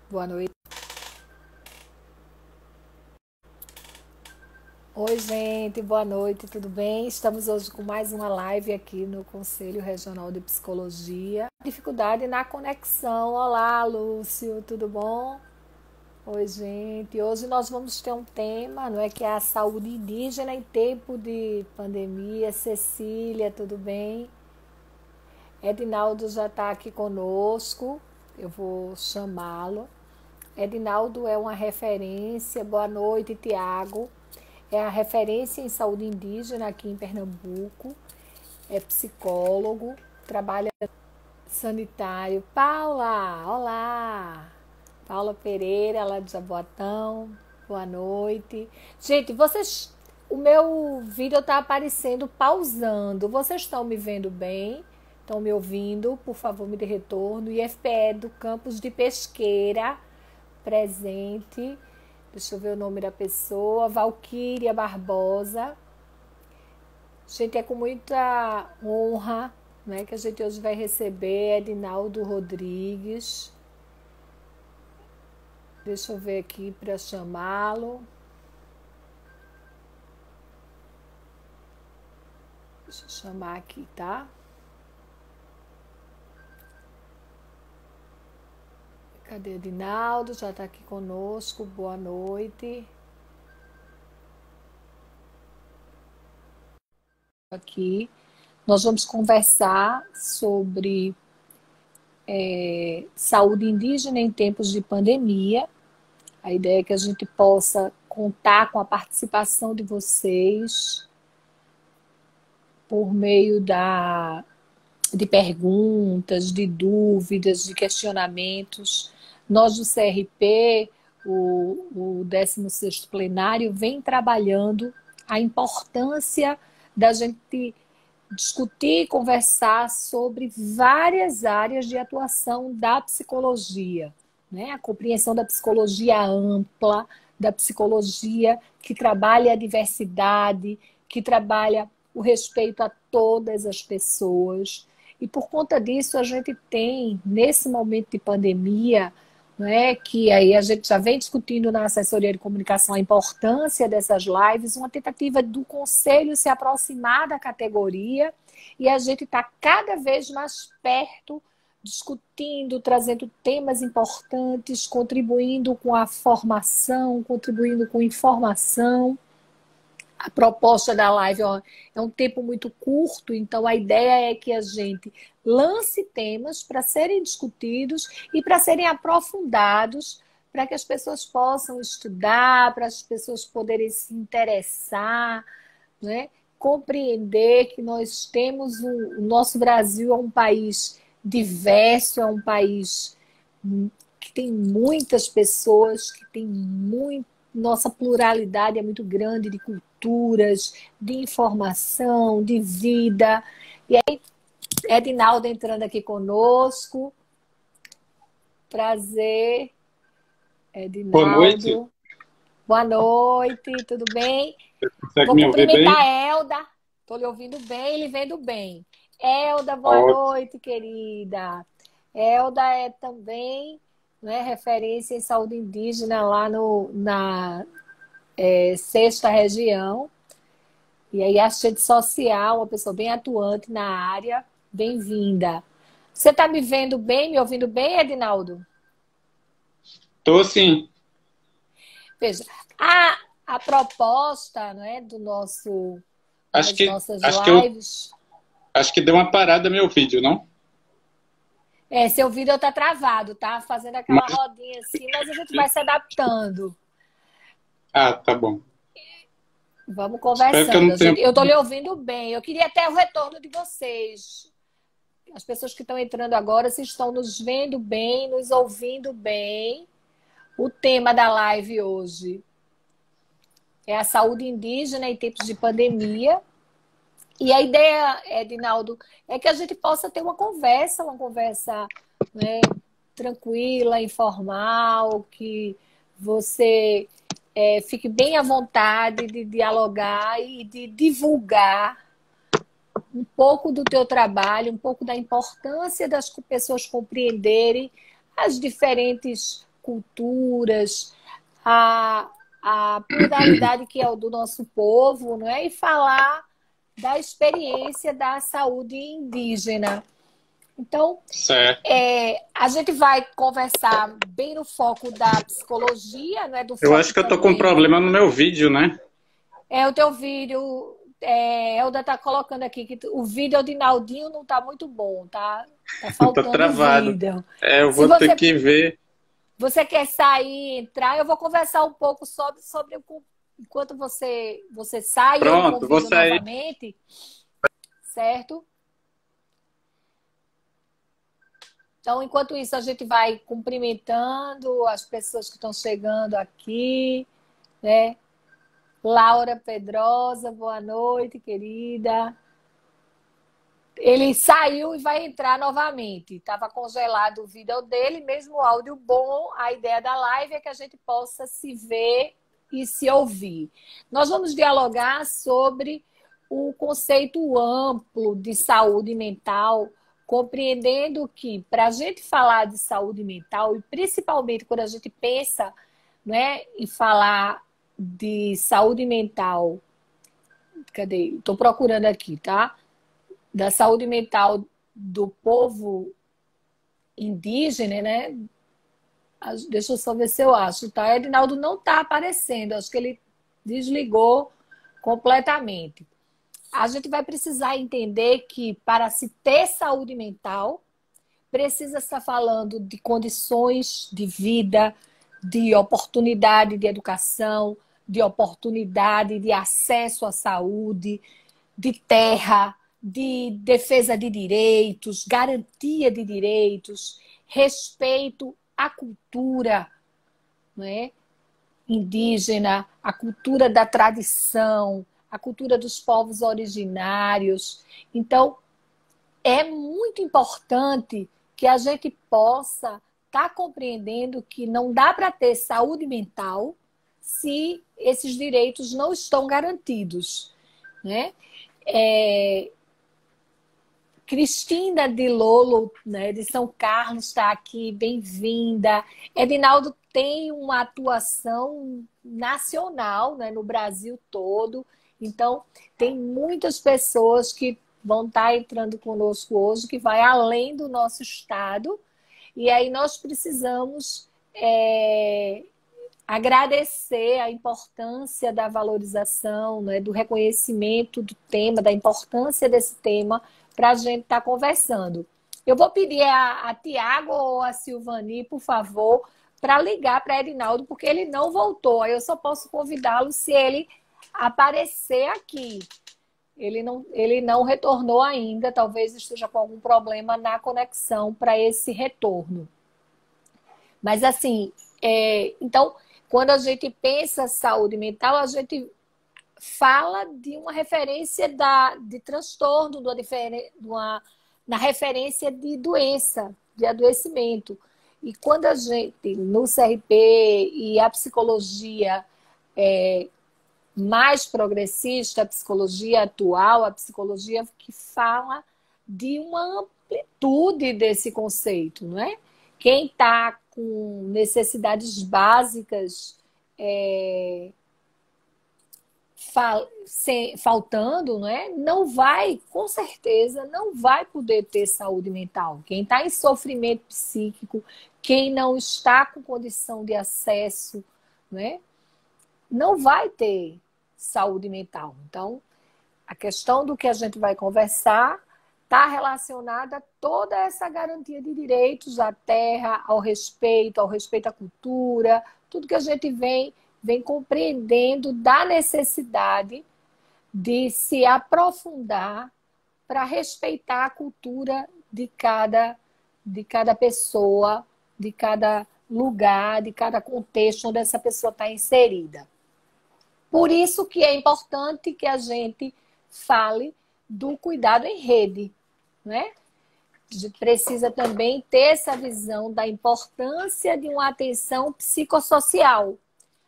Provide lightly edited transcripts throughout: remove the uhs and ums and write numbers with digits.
Boa noite. Oi, gente, boa noite, tudo bem? Estamos hoje com mais uma live aqui no Conselho Regional de Psicologia. Dificuldade na conexão. Olá, Lúcio, tudo bom? Oi, gente. Hoje nós vamos ter um tema, não é, que é a saúde indígena em tempo de pandemia. Cecília, tudo bem? Edinaldo já está aqui conosco, eu vou chamá-lo. Edinaldo é uma referência. Boa noite, Tiago. É a referência em saúde indígena aqui em Pernambuco. É psicólogo, trabalha sanitário. Paula, olá! Paula Pereira, lá de Jaboatão. Boa noite. Gente, vocês, o meu vídeo está aparecendo pausando. Vocês estão me vendo bem? Estão me ouvindo? Por favor, me dê retorno. IFPE do campus de Pesqueira, presente. Deixa eu ver o nome da pessoa. Valquíria Barbosa. Gente, é com muita honra, né, que a gente hoje vai receber Edinaldo Rodrigues. Deixa eu ver aqui para chamá-lo. Deixa eu chamar aqui, tá? Cadê Edinaldo? Já está aqui conosco. Boa noite. Aqui. Nós vamos conversar sobre saúde indígena em tempos de pandemia. A ideia é que a gente possa contar com a participação de vocês por meio de perguntas, de dúvidas, de questionamentos. Nós do CRP, o 16º plenário, vem trabalhando a importância da gente discutir e conversar sobre várias áreas de atuação da psicologia, né? A compreensão da psicologia ampla, da psicologia que trabalha a diversidade, que trabalha o respeito a todas as pessoas. E por conta disso, a gente tem, nesse momento de pandemia, né, que aí a gente já vem discutindo na assessoria de comunicação a importância dessas lives, uma tentativa do Conselho se aproximar da categoria, e a gente está cada vez mais perto, discutindo, trazendo temas importantes, contribuindo com a formação, contribuindo com informação. A proposta da live, ó, é um tempo muito curto, então a ideia é que a gente lance temas para serem discutidos e para serem aprofundados, para que as pessoas possam estudar, para as pessoas poderem se interessar, né? Compreender que nós temos o nosso Brasil é um país diverso, é um país que tem muitas pessoas, que tem muito, nossa pluralidade é muito grande de culturas, de informação, de vida. E aí, Edinaldo entrando aqui conosco. Prazer, Boa noite. Edinaldo. Boa noite, tudo bem? Você consegue Vou me ouvir cumprimentar bem? a Elda. Estou lhe ouvindo bem, ele vendo bem. Elda, boa Ótimo. noite, querida. Elda é também, né, referência em saúde indígena lá na sexta região. E aí, assistente social, uma pessoa bem atuante na área. Bem-vinda. Você está me vendo bem, me ouvindo bem, Edinaldo? Tô sim. Veja, a proposta, não é, Acho das que nossas acho que eu lives. acho que deu uma parada meu vídeo, não? Seu vídeo está travado, tá? Fazendo aquela Mas rodinha assim, mas a gente vai se adaptando. tá bom. Vamos Espero que eu conversando. não tenha. Eu estou lhe ouvindo bem. Eu queria até o retorno de vocês. As pessoas que estão entrando agora, se estão nos vendo bem, nos ouvindo bem. O tema da live hoje é a saúde indígena em tempos de pandemia. E a ideia, Edinaldo, é que a gente possa ter uma conversa, né, tranquila, informal, que você fique bem à vontade de dialogar e de divulgar um pouco do teu trabalho, um pouco da importância das pessoas compreenderem as diferentes culturas, a pluralidade que é o do nosso povo, não é? E falar da experiência da saúde indígena. Então, Certo. a gente vai conversar bem no foco da psicologia, não é? Do Eu foco acho que eu tô com um também. problema no meu vídeo, né? O teu vídeo, Elda tá colocando aqui que o vídeo de Naldinho não tá muito bom, tá? Tá Tá faltando travado. vídeo. Eu Se vou ter você, que ver. você quer sair, entrar, eu vou conversar um pouco sobre enquanto você sai, eu Pronto, vou convido sair. novamente, certo? Então, enquanto isso, a gente vai cumprimentando as pessoas que estão chegando aqui, né? Laura Pedrosa, boa noite, querida. Ele saiu e vai entrar novamente. Estava congelado o vídeo dele, mesmo o áudio bom. A ideia da live é que a gente possa se ver e se ouvir. Nós vamos dialogar sobre o conceito amplo de saúde mental, compreendendo que, para a gente falar de saúde mental, e principalmente quando a gente pensa, né, em falar de saúde mental, cadê? Estou procurando aqui, tá? Da saúde mental do povo indígena, né? Deixa eu só ver se eu acho, tá? Edinaldo não está aparecendo, acho que ele desligou completamente. A gente vai precisar entender que para se ter saúde mental, precisa estar falando de condições de vida, de oportunidade de educação, de oportunidade de acesso à saúde, de terra, de defesa de direitos, garantia de direitos, respeito à cultura, não é? Indígena, a cultura da tradição, a cultura dos povos originários. Então, é muito importante que a gente possa estar compreendendo que não dá para ter saúde mental se esses direitos não estão garantidos, né? Cristina de Lolo, né, de São Carlos, está aqui, bem-vinda. Edinaldo tem uma atuação nacional, né, no Brasil todo, então tem muitas pessoas que vão estar entrando conosco hoje, que vai além do nosso estado, e aí nós precisamos agradecer a importância da valorização, né, do reconhecimento do tema, da importância desse tema para a gente estar conversando. Eu vou pedir a Tiago ou a Silvani, por favor, para ligar para Edinaldo, porque ele não voltou. Aí eu só posso convidá-lo se ele aparecer aqui. Ele não retornou ainda, talvez esteja com algum problema na conexão para esse retorno. Mas assim, então, quando a gente pensa saúde mental, a gente fala de uma referência de transtorno, na referência de doença, de adoecimento. E quando a gente, no CRP e a psicologia mais progressista, a psicologia atual, a psicologia que fala de uma amplitude desse conceito, não é? Quem está com necessidades básicas faltando, não é? Não vai, com certeza, não vai poder ter saúde mental. Quem está em sofrimento psíquico, quem não está com condição de acesso, não é? Não vai ter saúde mental. Então, a questão do que a gente vai conversar está relacionada a toda essa garantia de direitos à terra, ao respeito à cultura, tudo que a gente vem compreendendo da necessidade de se aprofundar para respeitar a cultura de cada pessoa, de cada lugar, de cada contexto onde essa pessoa está inserida. Por isso que é importante que a gente fale do cuidado em rede, né? A gente precisa também ter essa visão da importância de uma atenção psicossocial.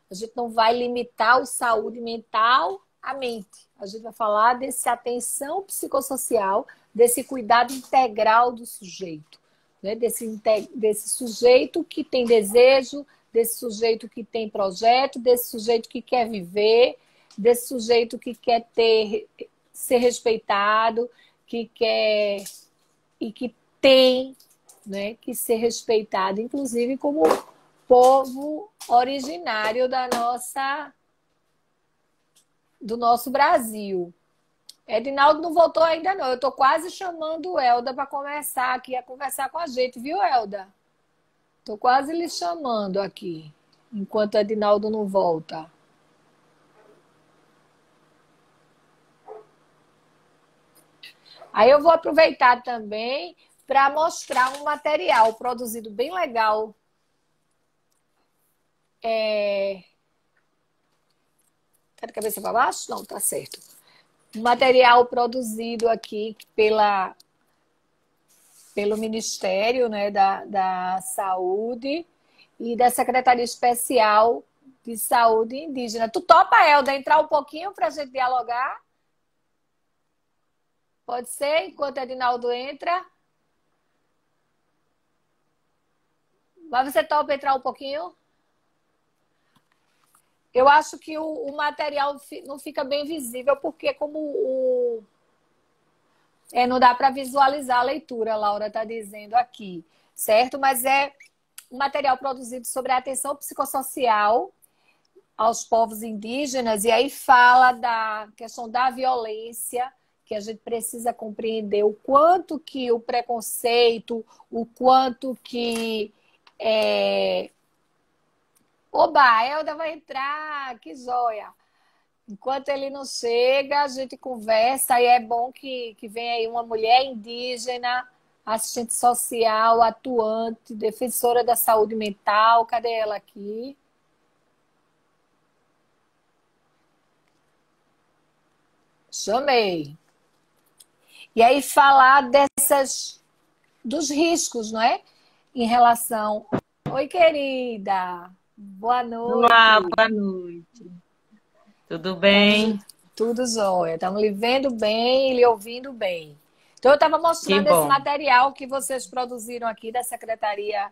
A gente não vai limitar o saúde mental à mente. A gente vai falar dessa atenção psicossocial, desse cuidado integral do sujeito. né? Desse sujeito que tem desejo, desse sujeito que tem projeto, desse sujeito que quer viver, desse sujeito que quer ser respeitado, que quer e que tem, né, que ser respeitado, inclusive como povo originário do nosso Brasil. Edinaldo não voltou ainda não. Eu estou quase chamando o Helder para começar aqui a conversar com a gente, viu, Helder? Estou quase lhe chamando aqui, enquanto Edinaldo não volta. Aí eu vou aproveitar também para mostrar um material produzido bem legal. Tá de cabeça para baixo? Não, tá certo. Um material produzido aqui pelo Ministério, né, da Saúde e da Secretaria Especial de Saúde Indígena. Tu topa, Helder, entrar um pouquinho para a gente dialogar? Pode ser, enquanto Edinaldo entra. Mas você topa entrar um pouquinho? Eu acho que o material não fica bem visível, porque como não dá para visualizar a leitura, a Laura está dizendo aqui, certo? Mas é um material produzido sobre a atenção psicossocial aos povos indígenas, e aí fala da questão da violência, que a gente precisa compreender o quanto que o preconceito, o quanto que... Oba, a Helder vai entrar, que joia! Enquanto ele não chega, a gente conversa, e é bom que venha aí uma mulher indígena, assistente social, atuante, defensora da saúde mental. Cadê ela aqui? Chamei. E aí falar dos riscos, não é? Em relação... Oi, querida. Boa noite. Olá, boa noite. Tudo bem? Tudo jóia. Estamos lhe vendo bem e lhe ouvindo bem. Então, eu estava mostrando esse material que vocês produziram aqui da Secretaria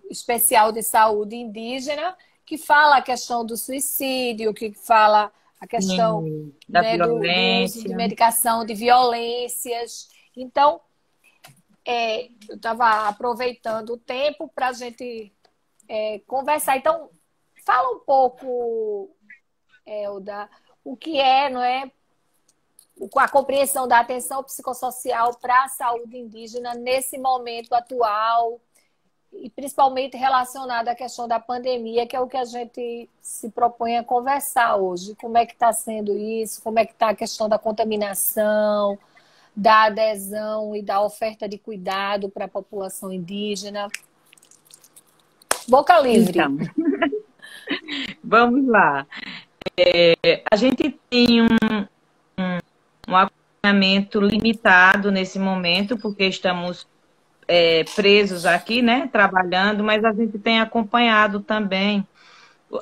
Especial de Saúde Indígena, que fala a questão do suicídio, que fala a questão da do uso de medicação, de violências. Então, eu estava aproveitando o tempo para a gente conversar. Então, fala um pouco, Helder, o que não é a compreensão da atenção psicossocial para a saúde indígena nesse momento atual, e principalmente relacionado à questão da pandemia, que é o que a gente se propõe a conversar hoje. Como é que está sendo isso? Como é que está a questão da contaminação, da adesão e da oferta de cuidado para a população indígena? Boca livre. Então, vamos lá. A gente tem um acompanhamento limitado nesse momento, porque estamos presos aqui, né, trabalhando, mas a gente tem acompanhado também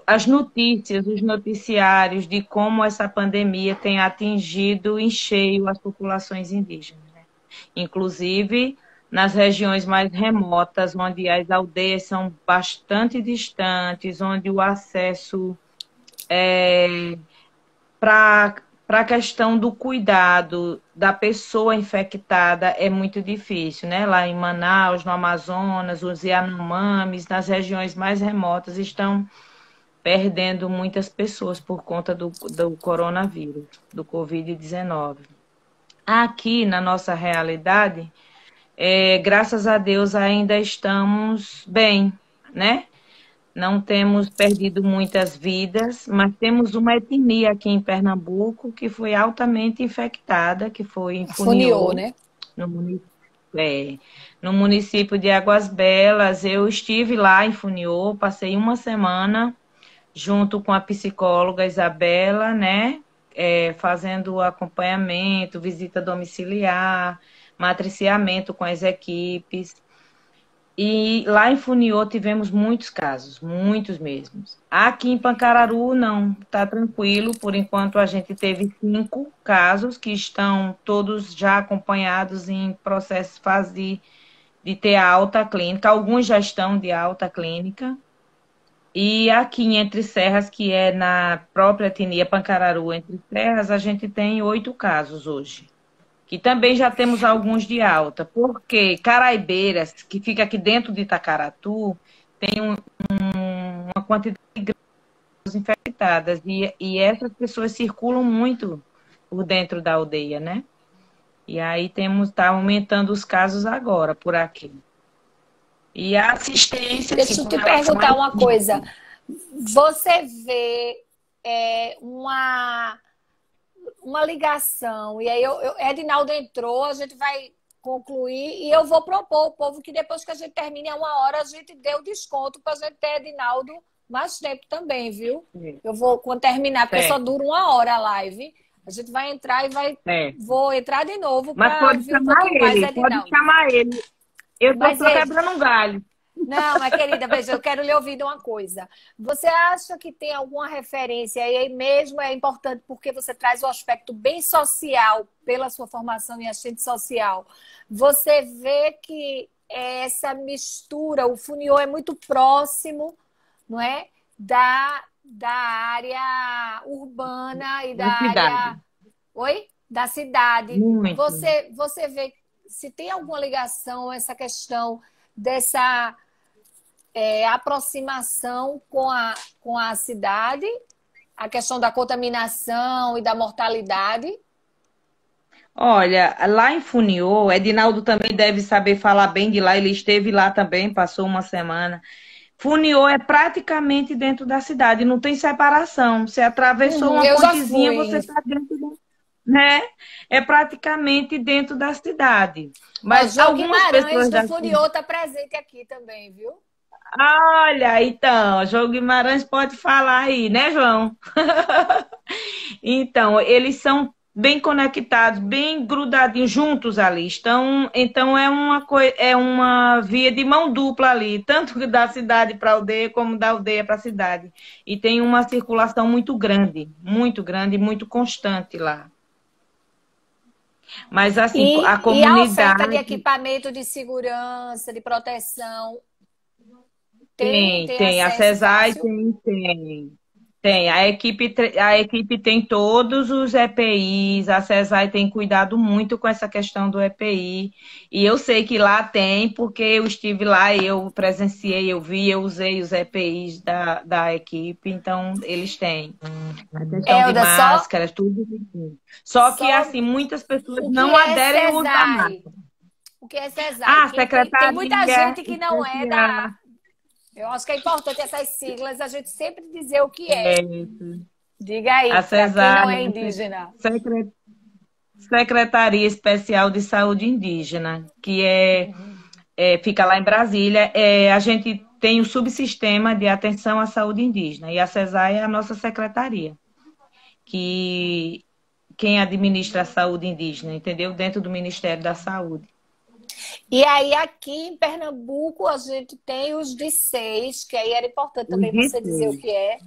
as notícias, os noticiários de como essa pandemia tem atingido em cheio as populações indígenas, né? Inclusive nas regiões mais remotas, onde as aldeias são bastante distantes, onde o acesso para a questão do cuidado da pessoa infectada é muito difícil, né? Lá em Manaus, no Amazonas, os Yanomamis, nas regiões mais remotas, estão perdendo muitas pessoas por conta do coronavírus, do Covid-19. Aqui, na nossa realidade, graças a Deus, ainda estamos bem, né? Não temos perdido muitas vidas, mas temos uma etnia aqui em Pernambuco que foi altamente infectada, que foi em Funiô, né? No município de Águas Belas. Eu estive lá em Funiô, passei uma semana junto com a psicóloga Isabela, né? Fazendo acompanhamento, visita domiciliar, matriciamento com as equipes. E lá em Funiô tivemos muitos casos, muitos mesmos. Aqui em Pancararu não, está tranquilo. Por enquanto a gente teve 5 casos que estão todos já acompanhados em processo fase de ter a alta clínica. Alguns já estão de alta clínica. E aqui em Entre Serras, que é na própria etnia Pancararu, Entre Serras, a gente tem 8 casos hoje. Que também já temos alguns de alta, porque Caraibeiras, que fica aqui dentro de Itacaratu, tem uma quantidade de pessoas infectadas, e essas pessoas circulam muito por dentro da aldeia, né? E aí tá aumentando os casos agora por aqui. E a assistência... Deixa eu te perguntar uma coisa. Você vê uma ligação, e aí Edinaldo entrou, a gente vai concluir, e eu vou propor ao povo que depois que a gente termine 1 hora, a gente dê o desconto para a gente ter Edinaldo mais tempo também, viu? Eu vou, quando terminar, porque só dura 1 hora a live, a gente vai entrar e vou entrar de novo para ver um pouquinho mais Edinaldo. Pode chamar ele. Eu estou quebrando um galho. Não, mas querida, veja, eu quero lhe ouvir de uma coisa. Você acha que tem alguma referência, e aí mesmo é importante porque você traz o aspecto bem social pela sua formação em assistente social. Você vê que essa mistura, o Funiô é muito próximo, não é? Da área urbana e da área... Oi? Da cidade. Muito. Você vê se tem alguma ligação essa questão dessa aproximação com a cidade, a questão da contaminação e da mortalidade? Olha, lá em Funiô, Edinaldo também deve saber falar bem de lá, ele esteve lá também, passou uma semana. Funiô é praticamente dentro da cidade, não tem separação. Você atravessou uma pontezinha, você está dentro né? É praticamente dentro da cidade. Mas algumas pessoas do Funiô está presente aqui também, viu? Olha, então, João Guimarães pode falar aí, né, João? Então, eles são bem conectados, bem grudadinhos juntos ali. Então é uma via de mão dupla ali, tanto da cidade para a aldeia como da aldeia para a cidade. E tem uma circulação muito grande, muito constante lá. Mas assim, a comunidade... E a oferta de equipamento de segurança, de proteção? Tem. A CESAI tem. A equipe tem todos os EPIs, a CESAI tem cuidado muito com essa questão do EPI. E eu sei que lá tem, porque eu estive lá, eu presenciei, eu vi, eu usei os EPIs da equipe, então eles têm. A questão de máscaras, tudo. Só que, assim, muitas pessoas não aderem a usar máscara. O que é CESAI? Secretaria... Tem muita gente que não é da... Eu acho que é importante essas siglas, a gente sempre dizer o que é. Diga aí, para quem não é indígena. Secretaria Especial de Saúde Indígena, que fica lá em Brasília. A gente tem o subsistema de atenção à saúde indígena, e a CESAI é a nossa secretaria, que quem administra a saúde indígena, entendeu? Dentro do Ministério da Saúde. E aí, aqui em Pernambuco, a gente tem os DICEIs, que aí era importante também você dizer o que é.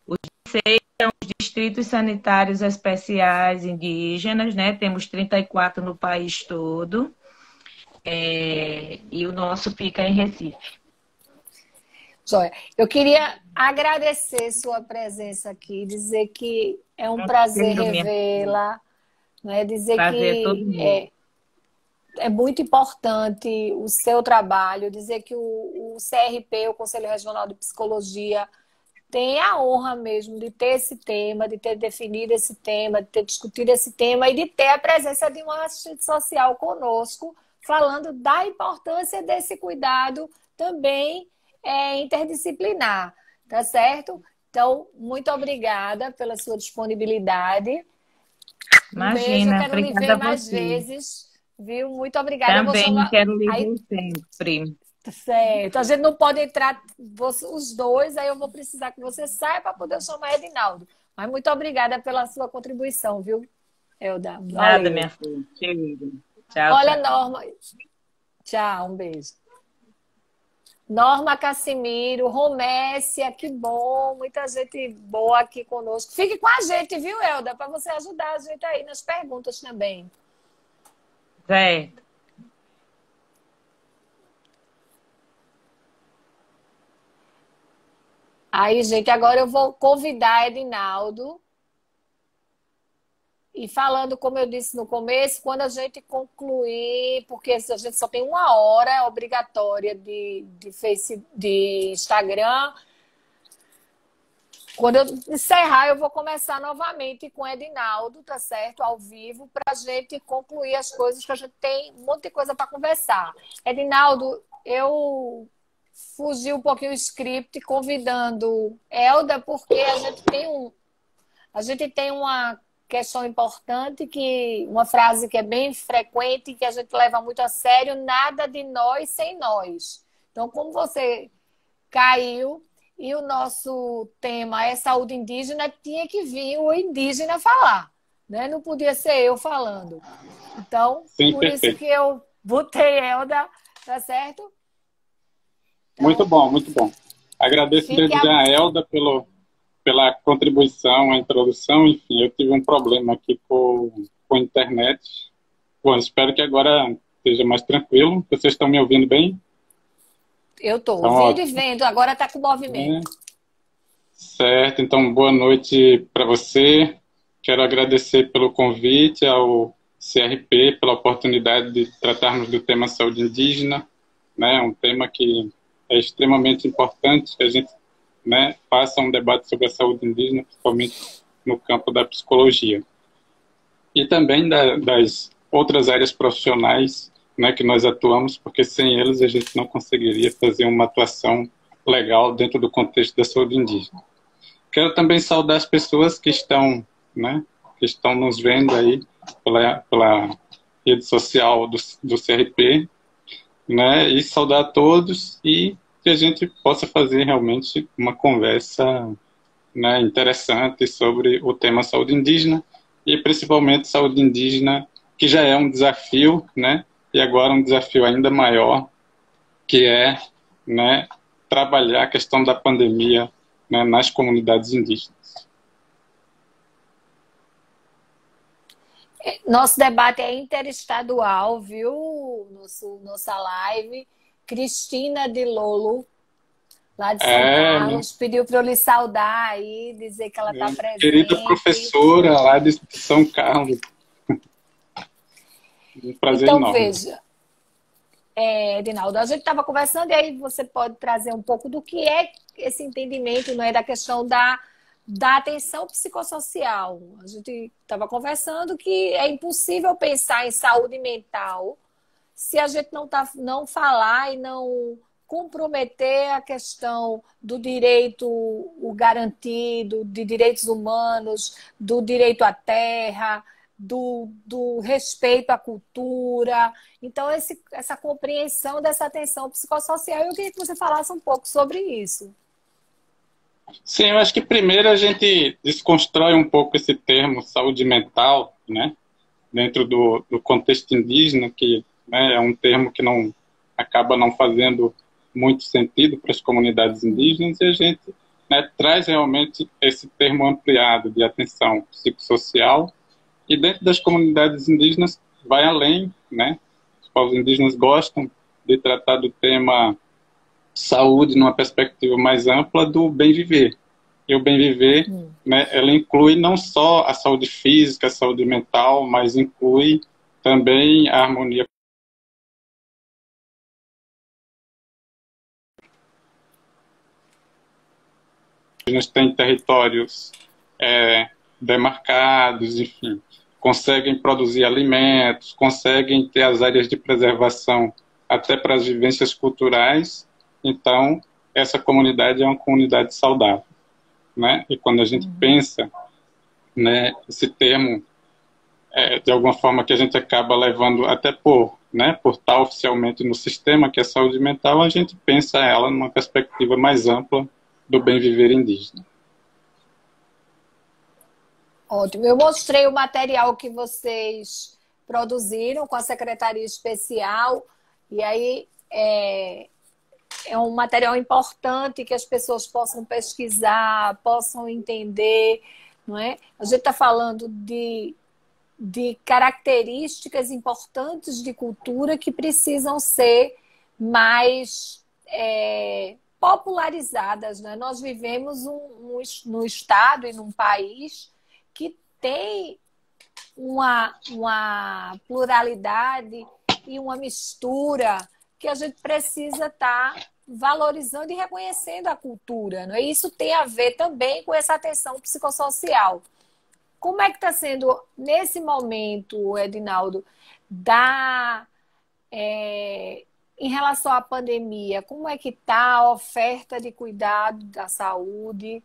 Os DICEIs são os Distritos Sanitários Especiais Indígenas, né? Temos 34 no país todo. E o nosso fica em Recife. Joia. Eu queria agradecer sua presença aqui, dizer que é um prazer revê-la, né? Dizer que é muito importante o seu trabalho, dizer que o CRP, o Conselho Regional de Psicologia, tem a honra mesmo de ter esse tema, de ter definido esse tema, de ter discutido esse tema e de ter a presença de uma assistente social conosco, falando da importância desse cuidado também interdisciplinar, tá certo? Então, muito obrigada pela sua disponibilidade. Imagina, eu quero lhe ver mais vezes. Viu? Muito obrigada. Também quero lhe ver sempre. Certo. A gente não pode entrar os dois, aí eu vou precisar que você saia para poder chamar Edinaldo. Mas muito obrigada pela sua contribuição, viu, Elda? Nada, minha filha. Tchau. Olha, Norma. Tchau, um beijo. Norma Cassimiro, Romécia, que bom, muita gente boa aqui conosco. Fique com a gente, viu, Elda? Para você ajudar a gente aí nas perguntas também. Certo. Aí, gente, agora eu vou convidar Edinaldo. E falando, como eu disse no começo, quando a gente concluir, porque a gente só tem 1 hora obrigatória de Instagram, quando eu encerrar, eu vou começar novamente com o Edinaldo, tá certo? Ao vivo, para a gente concluir as coisas, que a gente tem um monte de coisa para conversar. Edinaldo, eu fugi um pouquinho o script convidando Elda, porque a gente tem uma questão importante, uma frase que é bem frequente, que a gente leva muito a sério: nada de nós sem nós. Então, como você caiu e o nosso tema é saúde indígena, tinha que vir o indígena falar, né? Não podia ser eu falando. Então, Sim, por isso perfeito. que eu botei Elda, tá certo? Então, Muito bom, muito bom. Agradeço desde já a Elda pela contribuição, a introdução. Enfim, eu tive um problema aqui com a internet. Bom, espero que agora esteja mais tranquilo. Vocês estão me ouvindo bem? Eu estou Então, ouvindo ótimo. e vendo, agora está com movimento. Certo, então boa noite para você. Quero agradecer pelo convite ao CRP, pela oportunidade de tratarmos do tema saúde indígena, né? Um tema que é extremamente importante que a gente, né, faça um debate sobre a saúde indígena, principalmente no campo da psicologia. E também das outras áreas profissionais, né, que nós atuamos, porque sem eles a gente não conseguiria fazer uma atuação legal dentro do contexto da saúde indígena. Quero também saudar as pessoas que estão, né, que estão nos vendo aí pela rede social do CRP, né, e saudar a todos e que a gente possa fazer realmente uma conversa, né, interessante sobre o tema saúde indígena e principalmente saúde indígena, que já é um desafio, né, e agora um desafio ainda maior, que é, né, trabalhar a questão da pandemia, né, nas comunidades indígenas. Nosso debate é interestadual, viu? Nossa live. Cristina de Lolo, lá de São Carlos, pediu para eu lhe saudar aí, dizer que ela está presente. Querida professora lá de São Carlos. Um prazer então, enorme. Veja, Edinaldo, a gente estava conversando e aí você pode trazer um pouco do que é esse entendimento, não é, da questão da atenção psicossocial. A gente estava conversando que é impossível pensar em saúde mental se a gente não falar e não comprometer a questão do direito o garantido, de direitos humanos, do direito à terra, do respeito à cultura. Então, essa compreensão dessa atenção psicossocial, eu queria que você falasse um pouco sobre isso. Sim, eu acho que primeiro a gente desconstrói um pouco esse termo saúde mental, né, dentro do contexto indígena, que, né, é um termo que acaba não fazendo muito sentido para as comunidades indígenas, e a gente, né, traz realmente esse termo ampliado de atenção psicossocial, e dentro das comunidades indígenas vai além, né, os povos indígenas gostam de tratar do tema saúde numa perspectiva mais ampla do bem viver. E o bem viver, né, ela inclui não só a saúde física, a saúde mental, mas inclui também a harmonia. Nós temos territórios demarcados, enfim, conseguem produzir alimentos, conseguem ter as áreas de preservação até para as vivências culturais. Então, essa comunidade é uma comunidade saudável, né? E quando a gente pensa, né, esse termo, de alguma forma que a gente acaba levando até né, por estar oficialmente no sistema, que é a saúde mental, a gente pensa ela numa perspectiva mais ampla do bem viver indígena. Ótimo. Eu mostrei o material que vocês produziram com a Secretaria Especial, e aí é um material importante que as pessoas possam pesquisar, possam entender, não é? A gente está falando de características importantes de cultura que precisam ser mais popularizadas, né? Nós vivemos num estado e num país que tem uma pluralidade e uma mistura que a gente precisa estar valorizando e reconhecendo a cultura, não é? Isso tem a ver também com essa atenção psicossocial. Como é que está sendo, nesse momento, Edinaldo, em relação à pandemia, como é que está a oferta de cuidado da saúde,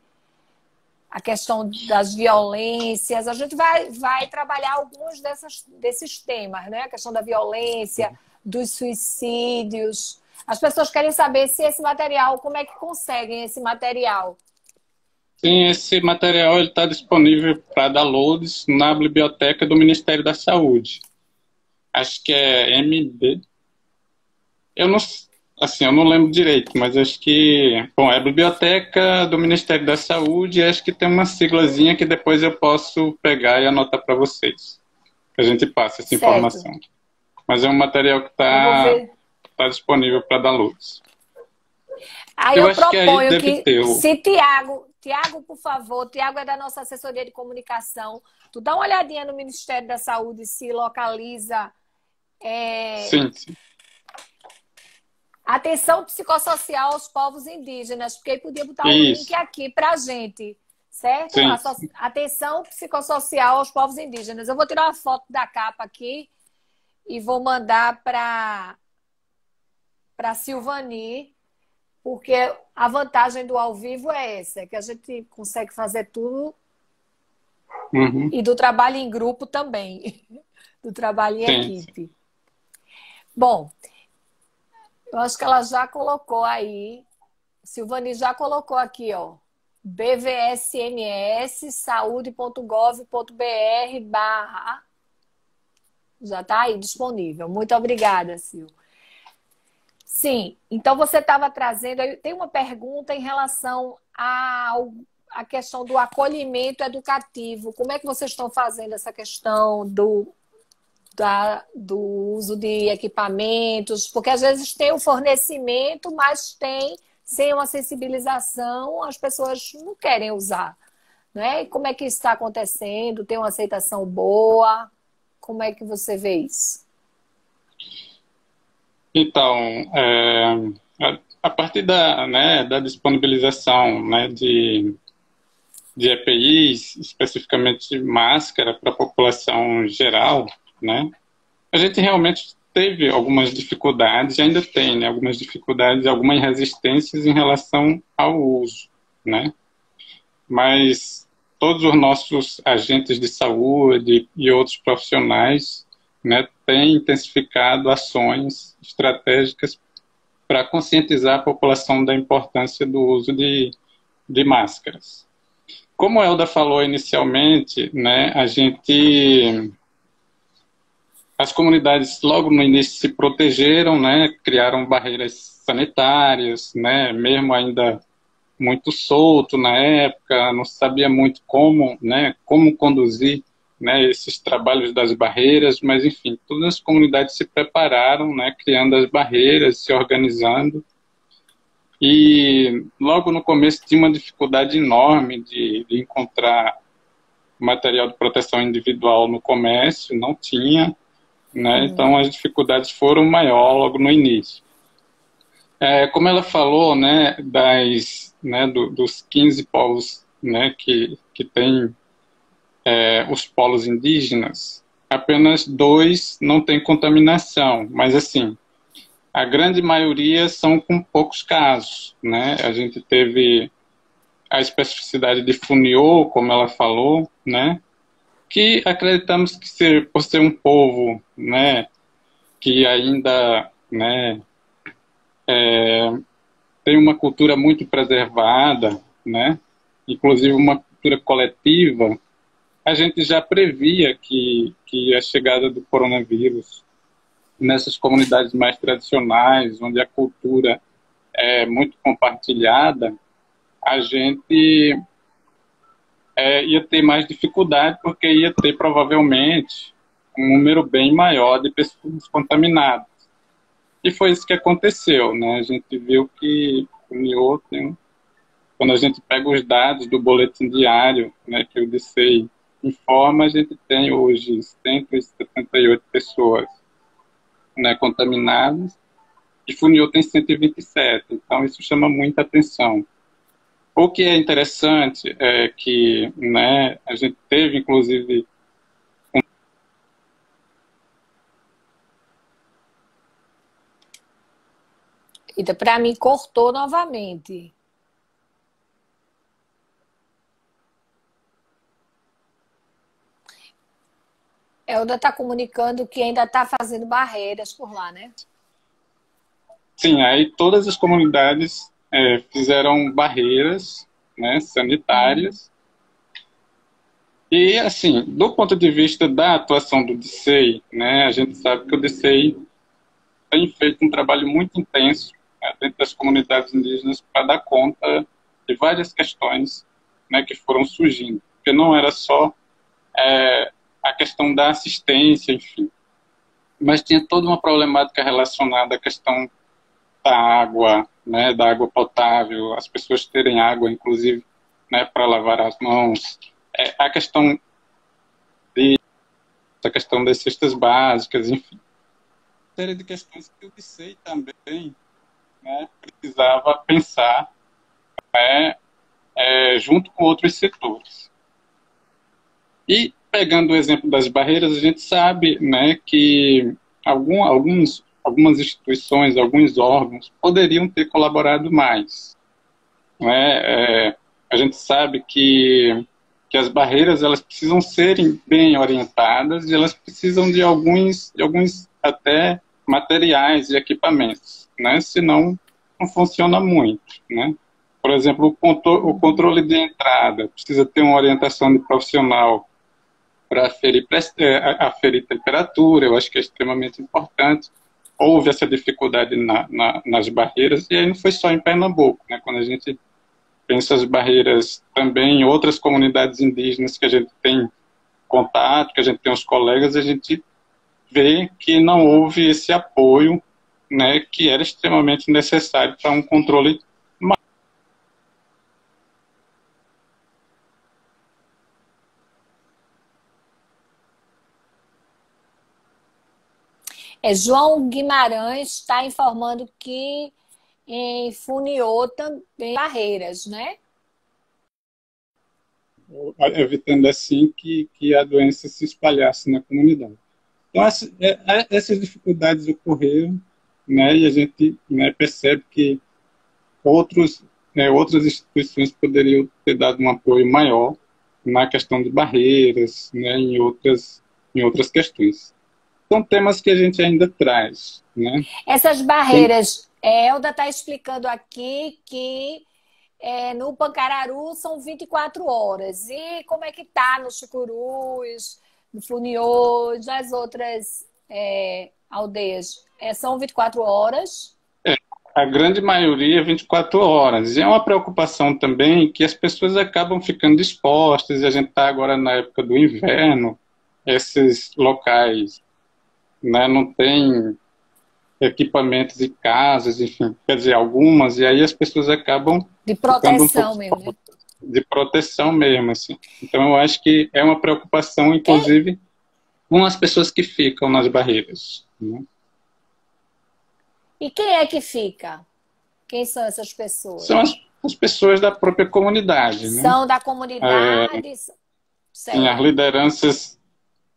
a questão das violências? A gente vai trabalhar alguns desses temas, né? A questão da violência, dos suicídios. As pessoas querem saber se esse material, como é que conseguem esse material? Sim, esse material está disponível para downloads na biblioteca do Ministério da Saúde. Acho que é MD. Eu não lembro direito, mas acho que... Bom, é a biblioteca do Ministério da Saúde, e acho que tem uma siglazinha que depois eu posso pegar e anotar para vocês. Que a gente passa essa informação. Mas é um material que está disponível para downloads. Aí eu proponho que se Tiago, por favor, Tiago é da nossa assessoria de comunicação, tu dá uma olhadinha no Ministério da Saúde se localiza... Sim. Atenção psicossocial aos povos indígenas, porque aí podia botar um link aqui para a gente, certo? Atenção psicossocial aos povos indígenas. Eu vou tirar uma foto da capa aqui e vou mandar para Silvani, porque a vantagem do ao vivo é essa, que a gente consegue fazer tudo e do trabalho em grupo também, do trabalho em equipe. Bom, eu acho que ela já colocou aí, Silvani já colocou aqui, ó, bvsmssaude.gov.br/. Já está aí disponível. Muito obrigada, Sil. Sim, então você estava trazendo, tem uma pergunta em relação à questão do acolhimento educativo. Como é que vocês estão fazendo essa questão do uso de equipamentos? Porque às vezes tem o fornecimento, mas sem uma sensibilização, as pessoas não querem usar, né? E como é que isso está acontecendo? Tem uma aceitação boa? Como é que você vê isso? Então, a partir da disponibilização, né, de EPIs, especificamente máscara para a população geral, né, a gente realmente teve algumas dificuldades, e ainda tem, né, algumas dificuldades, algumas resistências em relação ao uso, né? Mas todos os nossos agentes de saúde e outros profissionais, né, têm intensificado ações estratégicas para conscientizar a população da importância do uso de máscaras. Como a Elda falou inicialmente, né, as comunidades logo no início se protegeram, né, criaram barreiras sanitárias, né, mesmo ainda muito solto na época, não sabia muito como conduzir, né, esses trabalhos das barreiras, mas enfim, todas as comunidades se prepararam, né, criando as barreiras, se organizando, e logo no começo tinha uma dificuldade enorme de encontrar material de proteção individual no comércio, não tinha, né, então as dificuldades foram maior logo no início. Como ela falou, né, dos 15 povos, né, que tem os polos indígenas, apenas 2 não tem contaminação, mas assim, a grande maioria são com poucos casos, né? A gente teve a especificidade de Funiô, como ela falou, né, que acreditamos que por ser um povo, né, que ainda, né, tem uma cultura muito preservada, né, inclusive uma cultura coletiva, a gente já previa que a chegada do coronavírus nessas comunidades mais tradicionais, onde a cultura é muito compartilhada, a gente ia ter mais dificuldade, porque ia ter provavelmente um número bem maior de pessoas contaminadas. E foi isso que aconteceu, né? A gente viu que Funiô quando a gente pega os dados do boletim diário, né, que o DCEI informa, a gente tem hoje 178 pessoas, né, contaminadas, e Funiô tem 127, então isso chama muita atenção. O que é interessante é que, né, a gente teve, inclusive, Então, para mim, cortou novamente. Elda está comunicando que ainda está fazendo barreiras por lá, né? sim, aí todas as comunidades fizeram barreiras, né, sanitárias. E, assim, do ponto de vista da atuação do DCEI, né, a gente sabe que o DCEI tem feito um trabalho muito intenso, né, dentro das comunidades indígenas para dar conta de várias questões, né, que foram surgindo. Porque não era só a questão da assistência, enfim, mas tinha toda uma problemática relacionada à questão da água, né, da água potável, as pessoas terem água, inclusive, né, para lavar as mãos, a questão a questão das cestas básicas, enfim, uma série de questões que o DCEI também, né, precisava pensar, né, junto com outros setores. E pegando o exemplo das barreiras, a gente sabe, né, que algumas instituições, alguns órgãos poderiam ter colaborado mais, né? A gente sabe que as barreiras elas precisam serem bem orientadas e elas precisam de alguns até materiais e equipamentos, né? Senão não funciona muito, né? Por exemplo, o controle de entrada precisa ter uma orientação de profissional para aferir temperatura, eu acho que é extremamente importante. Houve essa dificuldade nas barreiras, e aí não foi só em Pernambuco, né? Quando a gente pensa as barreiras também em outras comunidades indígenas que a gente tem contato, que a gente tem os colegas, a gente vê que não houve esse apoio, né, que era extremamente necessário para um controle. João Guimarães está informando que em Funiô também barreiras, né? Evitando assim que a doença se espalhasse na comunidade. Então, essas dificuldades ocorreram, né, e a gente, né, percebe que outras instituições poderiam ter dado um apoio maior na questão de barreiras, né, em outras questões. São temas que a gente ainda traz, né? Essas barreiras, Elda está explicando aqui que no Pancararu são 24 horas. E como é que está no Chucurus, no Funiô, nas outras aldeias? São 24 horas? A grande maioria é 24 horas. E é uma preocupação também que as pessoas acabam ficando expostas, e a gente está agora na época do inverno, esses locais, né, não tem equipamentos e casas, enfim, quer dizer, algumas, e aí as pessoas acabam de proteção mesmo, né? De proteção mesmo, assim. Então eu acho que é uma preocupação, inclusive, com as pessoas que ficam nas barreiras, né? E quem é que fica? Quem são essas pessoas? São as pessoas da própria comunidade, né? São da comunidade? Sim, as lideranças,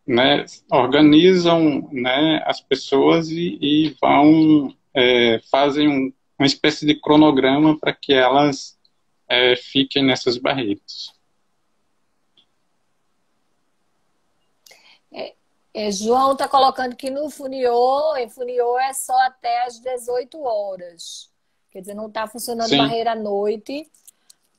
né, organizam, né, as pessoas e vão fazem uma espécie de cronograma para que elas fiquem nessas barreiras. João está colocando que em Funiô é só até às 18 horas. Quer dizer, não está funcionando Sim. barreira à noite,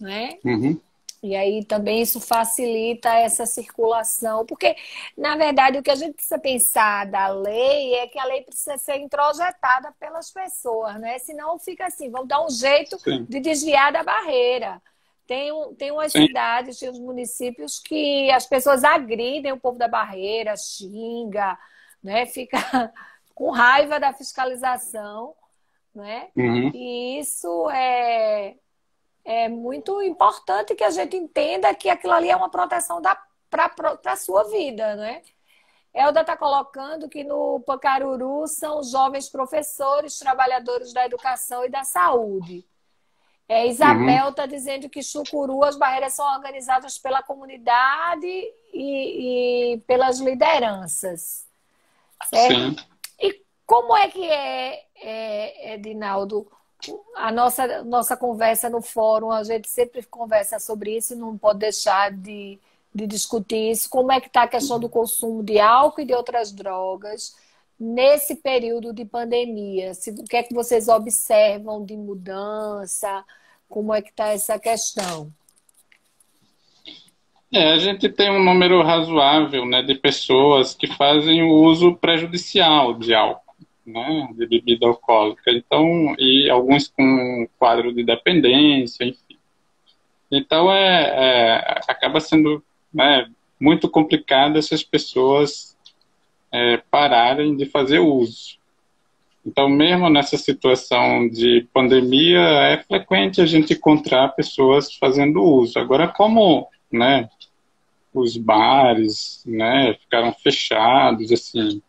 né? Uhum. E aí também isso facilita essa circulação, porque, na verdade, o que a gente precisa pensar da lei é que a lei precisa ser introjetada pelas pessoas, né? Senão fica assim, vamos dar um jeito Sim. de desviar da barreira. Tem umas Sim. cidades, tem uns municípios que as pessoas agridem o povo da barreira, xinga, né? Fica com raiva da fiscalização, não é? Uhum. E isso é muito importante que a gente entenda que aquilo ali é uma proteção para a sua vida, não é? Elda está colocando que no Pacaruru são jovens professores, trabalhadores da educação e da saúde. Uhum. Isabel está dizendo que Chucuru as barreiras são organizadas pela comunidade e pelas lideranças, certo? Sim. E como é que Edinaldo, a nossa conversa no fórum, a gente sempre conversa sobre isso e não pode deixar de discutir isso. Como é que está a questão do consumo de álcool e de outras drogas nesse período de pandemia? O que é que vocês observam de mudança? Como é que está essa questão? A gente tem um número razoável, né, de pessoas que fazem o uso prejudicial de álcool, né, de bebida alcoólica. Então, e alguns com quadro de dependência, enfim. Então, acaba sendo, né, muito complicado essas pessoas pararem de fazer uso. Então, mesmo nessa situação de pandemia, é frequente a gente encontrar pessoas fazendo uso. Agora, como, né, os bares, né, ficaram fechados, assim,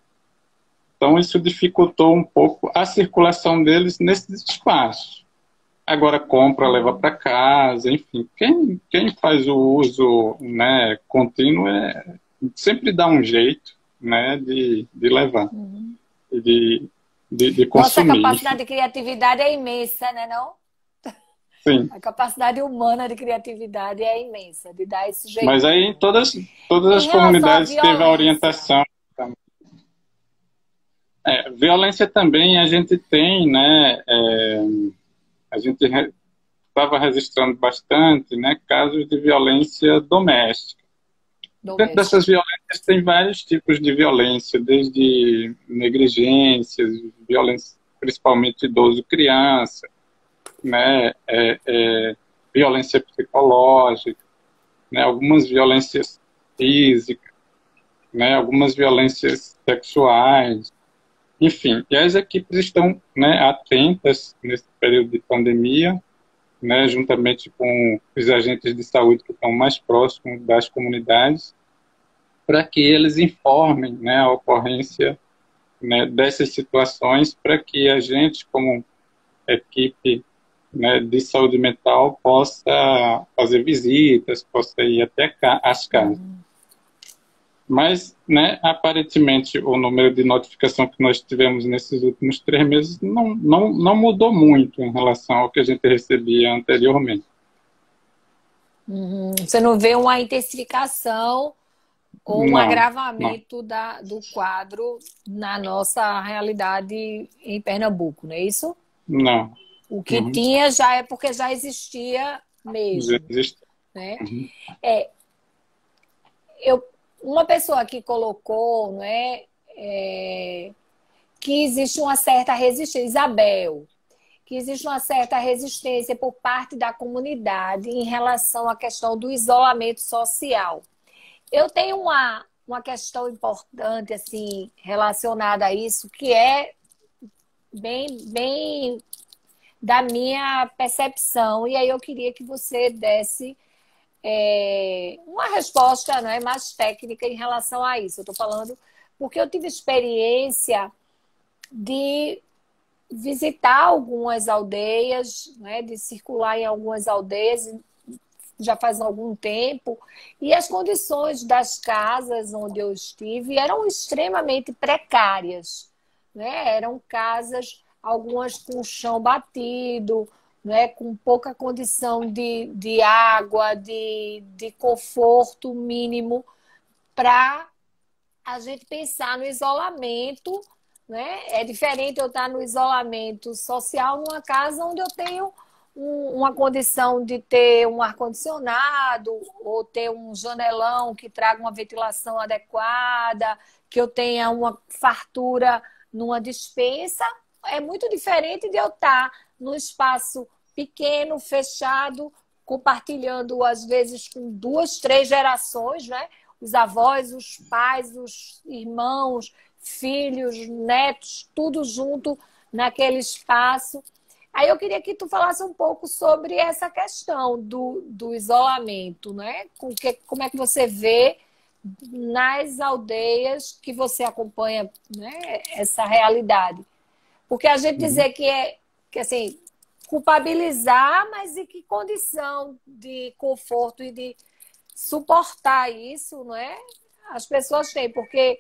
então isso dificultou um pouco a circulação deles nesses espaços. Agora compra, leva para casa, enfim, quem faz o uso, né, contínuo sempre dá um jeito, né, de levar, de, de Nossa consumir, capacidade enfim. de criatividade é imensa, né, não? Sim. A capacidade humana de criatividade é imensa, de dar esse Mas aí jeitinho. todas Em as relação à comunidades teve a violência, orientação. Violência também a gente tem, né? A gente estava registrando bastante, né? Casos de violência doméstica. Dentro dessas doméstica. violências tem vários tipos de violência, desde negligências, violência principalmente idoso, criança, né? Violência psicológica, né? Algumas violências físicas, né? Algumas violências sexuais. Enfim, e as equipes estão, né, atentas nesse período de pandemia, né, juntamente com os agentes de saúde que estão mais próximos das comunidades, para que eles informem, né, a ocorrência, né, dessas situações, para que a gente, como equipe, né, de saúde mental, possa fazer visitas, possa ir até as casas. Mas, né, aparentemente, o número de notificação que nós tivemos nesses últimos 3 meses não mudou muito em relação ao que a gente recebia anteriormente. Você não vê uma intensificação ou um Não, não, agravamento do quadro na nossa realidade em Pernambuco, não é isso? não. O que Uhum. tinha já é porque já existia Já mesmo, existe. né? Uhum. Uma pessoa que colocou, não que existe uma certa resistência, Isabel, que existe uma certa resistência por parte da comunidade em relação à questão do isolamento social. Eu tenho uma questão importante assim relacionada a isso, que é bem da minha percepção, e aí eu queria que você desse uma resposta, não é, mais técnica em relação a isso. Eu estou falando porque eu tive experiência de visitar algumas aldeias, né, de circular em algumas aldeias já faz algum tempo, e as condições das casas onde eu estive eram extremamente precárias, né? Eram casas, algumas com chão batido, né? Com pouca condição de água, de conforto mínimo para a gente pensar no isolamento, né? É diferente eu estar no isolamento social numa casa onde eu tenho uma condição de ter um ar-condicionado ou ter um janelão que traga uma ventilação adequada, que eu tenha uma fartura numa despensa. É muito diferente de eu estar num espaço pequeno, fechado, compartilhando, às vezes, com 2, 3 gerações, né? Os avós, os pais, os irmãos, filhos, netos, tudo junto naquele espaço. Aí eu queria que tu falasse um pouco sobre essa questão do isolamento, né? Como é que você vê nas aldeias que você acompanha, né, essa realidade? Porque a gente dizer que assim, culpabilizar, mas em que condição de conforto e de suportar isso, não é? As pessoas têm, porque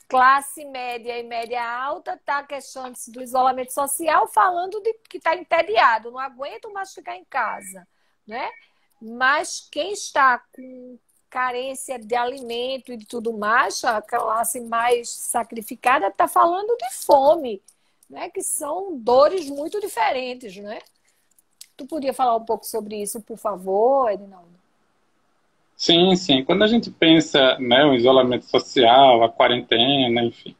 classe média e média alta está queixando-se do isolamento social, falando de que está entediado, não aguento mais ficar em casa, né? Mas quem está com carência de alimento e de tudo mais, a classe mais sacrificada está falando de fome, né? Que são dores muito diferentes, né? Tu podia falar um pouco sobre isso, por favor, Edinaldo? Sim, sim. Quando a gente pensa, né, o isolamento social, a quarentena, enfim,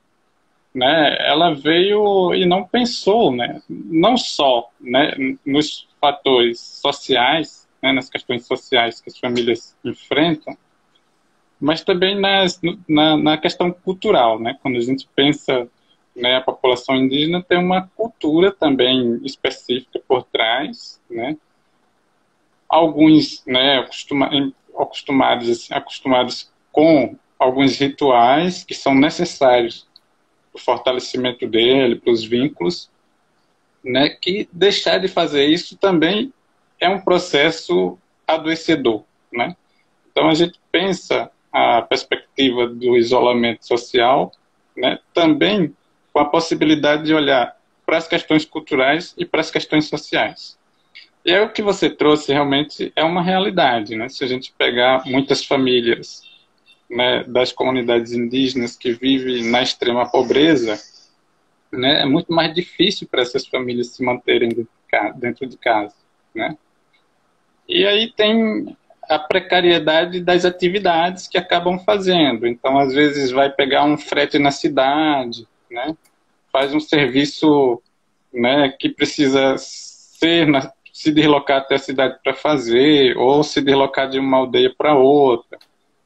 né, ela veio e não pensou, né, não só, né, nos fatores sociais, né, nas questões sociais que as famílias enfrentam, mas também na questão cultural, né, quando a gente pensa, né, a população indígena tem uma cultura também específica por trás, né, alguns, né, acostumados com alguns rituais que são necessários para o fortalecimento dele, para os vínculos, né, que deixar de fazer isso também é um processo adoecedor, né? Então a gente pensa a perspectiva do isolamento social, né, também com a possibilidade de olhar para as questões culturais e para as questões sociais. E aí o que você trouxe realmente é uma realidade, né? Se a gente pegar muitas famílias, né, das comunidades indígenas que vivem na extrema pobreza, né, é muito mais difícil para essas famílias se manterem dentro de casa, né? E aí tem a precariedade das atividades que acabam fazendo. Então, às vezes, vai pegar um frete na cidade, né? Faz um serviço, né, que precisa se deslocar até a cidade para fazer, ou se deslocar de uma aldeia para outra,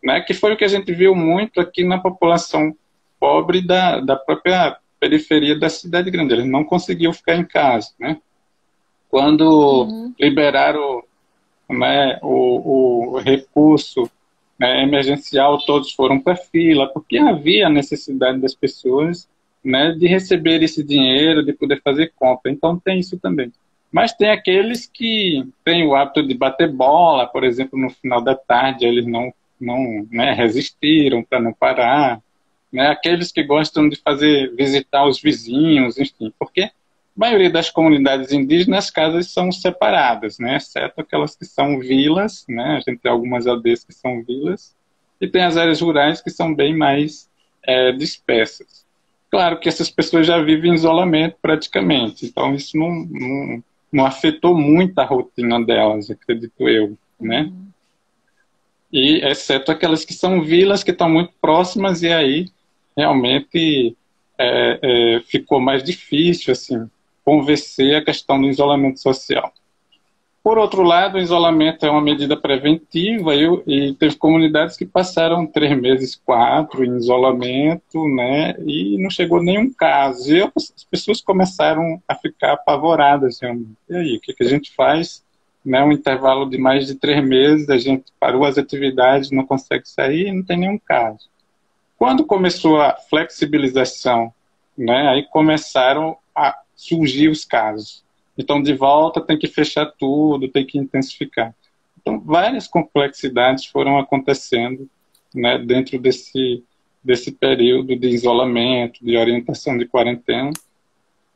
né? Que foi o que a gente viu muito aqui na população pobre da própria periferia da cidade grande. Eles não conseguiam ficar em casa, né? Quando liberaram, né, o recurso, né, emergencial, todos foram para fila, porque havia a necessidade das pessoas, né, de receber esse dinheiro, de poder fazer compra. Então tem isso também. Mas tem aqueles que têm o hábito de bater bola, por exemplo, no final da tarde, eles não né, resistiram para não parar. Né? Aqueles que gostam de visitar os vizinhos, enfim, porque a maioria das comunidades indígenas, as casas são separadas, né? Exceto aquelas que são vilas, né? A gente tem algumas aldeias que são vilas, e tem as áreas rurais que são bem mais dispersas. Claro que essas pessoas já vivem em isolamento praticamente, então isso não afetou muito a rotina delas, acredito eu, né? E exceto aquelas que são vilas que estão muito próximas, e aí realmente ficou mais difícil assim convencer a questão do isolamento social. Por outro lado, o isolamento é uma medida preventiva e teve comunidades que passaram 3 meses, 4 em isolamento, né, e não chegou nenhum caso. E as pessoas começaram a ficar apavoradas, realmente. E aí, o que a gente faz? Né, um intervalo de mais de 3 meses, a gente parou as atividades, não consegue sair e não tem nenhum caso. Quando começou a flexibilização, né, aí começaram a surgir os casos. Então, de volta, tem que fechar tudo, tem que intensificar. Então, várias complexidades foram acontecendo, né, dentro desse período de isolamento, de orientação de quarentena,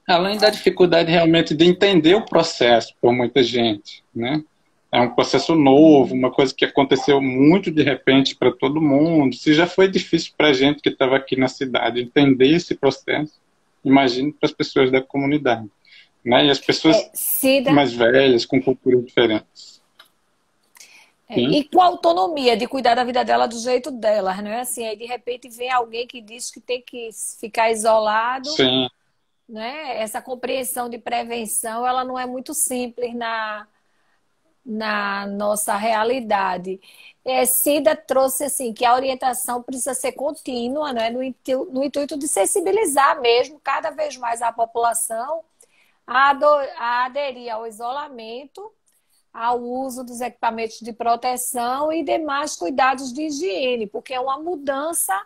além da dificuldade realmente de entender o processo por muita gente, né? É um processo novo, uma coisa que aconteceu muito de repente para todo mundo. Se já foi difícil para a gente que estava aqui na cidade entender esse processo, imagine para as pessoas da comunidade, né? E as pessoas mais velhas, com culturas diferentes. E com a autonomia de cuidar da vida dela do jeito dela, não é assim? Aí de repente vem alguém que diz que tem que ficar isolado. Sim. Né? Essa compreensão de prevenção, ela não é muito simples na nossa realidade. Cida trouxe assim que a orientação precisa ser contínua, né? No intuito de sensibilizar mesmo cada vez mais a população a aderir ao isolamento, ao uso dos equipamentos de proteção e demais cuidados de higiene, porque é uma mudança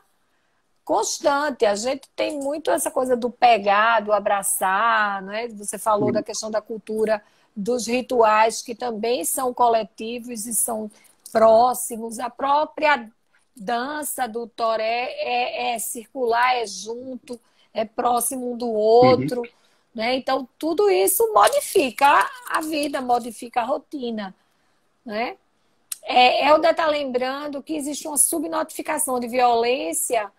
constante. A gente tem muito essa coisa do pegar, do abraçar, né? Você falou da questão da cultura dos rituais, que também são coletivos e são próximos. A própria dança do toré é circular, é junto, é próximo um do outro, né? Então, tudo isso modifica a vida, modifica a rotina, né? Helder está lembrando que existe uma subnotificação de violência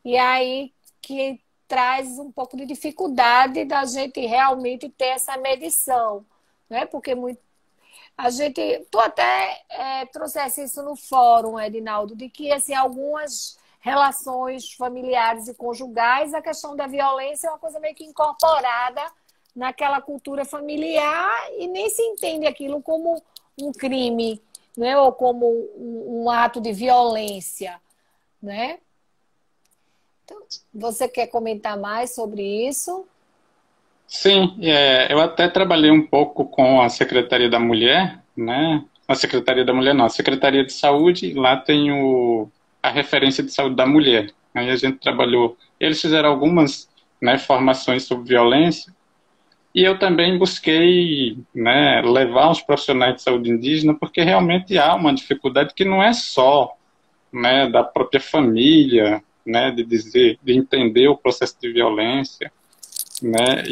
e aí que traz um pouco de dificuldade da gente realmente ter essa medição, né? Porque a gente, tu até trouxesse isso no fórum, Edinaldo, de que assim, algumas relações familiares e conjugais, a questão da violência é uma coisa meio que incorporada naquela cultura familiar e nem se entende aquilo como um crime, né? Ou como um ato de violência, né? Então, você quer comentar mais sobre isso? Sim, eu até trabalhei um pouco com a Secretaria da Mulher, né? A Secretaria da Mulher não, a Secretaria de Saúde, lá tem a referência de saúde da mulher. Aí a gente trabalhou, eles fizeram algumas, né, formações sobre violência, e eu também busquei, né, levar os profissionais de saúde indígena, porque realmente há uma dificuldade que não é só, né, da própria família, né, de entender o processo de violência, né,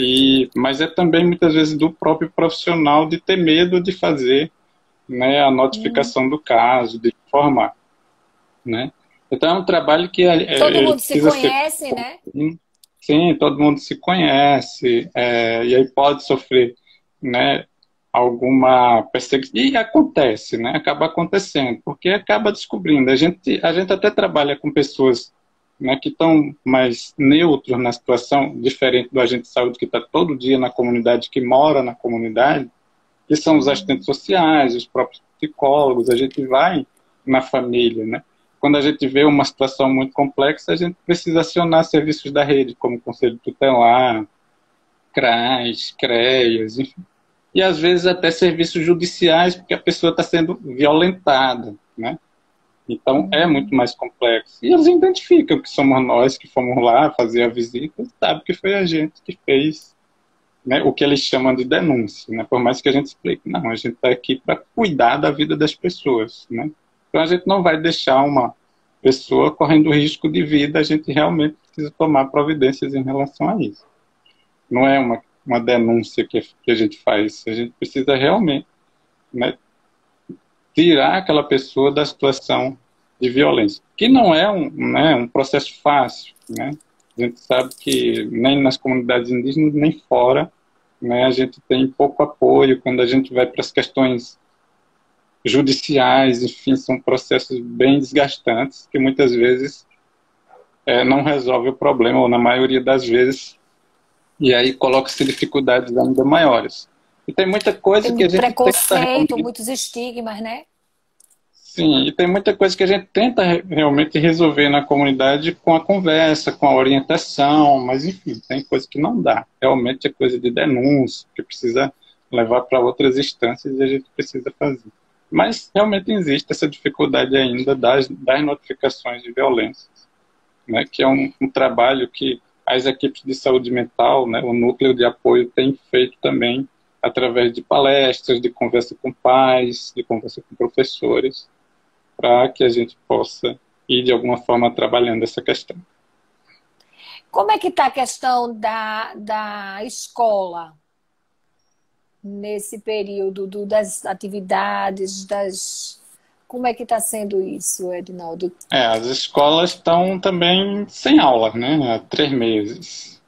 mas é também muitas vezes do próprio profissional de ter medo de fazer, né, a notificação do caso, de informar, né. Então é um trabalho que todo mundo se precisa conhece, ser... né? Sim, todo mundo se conhece, e aí pode sofrer, né, alguma perseguição, e acontece, né, acaba acontecendo, porque acaba descobrindo. A gente até trabalha com pessoas, né, que estão mais neutros na situação, diferente do agente de saúde que está todo dia na comunidade, que mora na comunidade, que são os assistentes sociais, os próprios psicólogos. A gente vai na família, né? Quando a gente vê uma situação muito complexa, a gente precisa acionar serviços da rede, como Conselho Tutelar, CRAS, CREAS, enfim. E às vezes até serviços judiciais, porque a pessoa está sendo violentada, né? Então é muito mais complexo. E eles identificam que somos nós que fomos lá fazer a visita, sabe que foi a gente que fez, né, o que eles chamam de denúncia, né? Por mais que a gente explique, não, a gente está aqui para cuidar da vida das pessoas, né? Então a gente não vai deixar uma pessoa correndo risco de vida, a gente realmente precisa tomar providências em relação a isso. Não é uma denúncia que a gente faz, a gente precisa realmente, né, tirar aquela pessoa da situação de violência, que não é um processo fácil, né? A gente sabe que nem nas comunidades indígenas, nem fora, né, a gente tem pouco apoio quando a gente vai para as questões judiciais, enfim, são processos bem desgastantes, que muitas vezes não resolve o problema, ou na maioria das vezes, e aí coloca-se dificuldades ainda maiores. E tem muita coisa tem que a gente preconceito, muitos estigmas, né? Sim, e tem muita coisa que a gente tenta realmente resolver na comunidade com a conversa, com a orientação, mas enfim, tem coisa que não dá. Realmente é coisa de denúncia, que precisa levar para outras instâncias e a gente precisa fazer. Mas realmente existe essa dificuldade ainda das notificações de violência, né, que é um trabalho que as equipes de saúde mental, né, o núcleo de apoio tem feito também através de palestras, de conversa com pais, de conversa com professores, para que a gente possa ir, de alguma forma, trabalhando essa questão. Como é que está a questão da escola nesse período das atividades, Como é que está sendo isso, Edinaldo? As escolas estão também sem aula, né? Há 3 meses.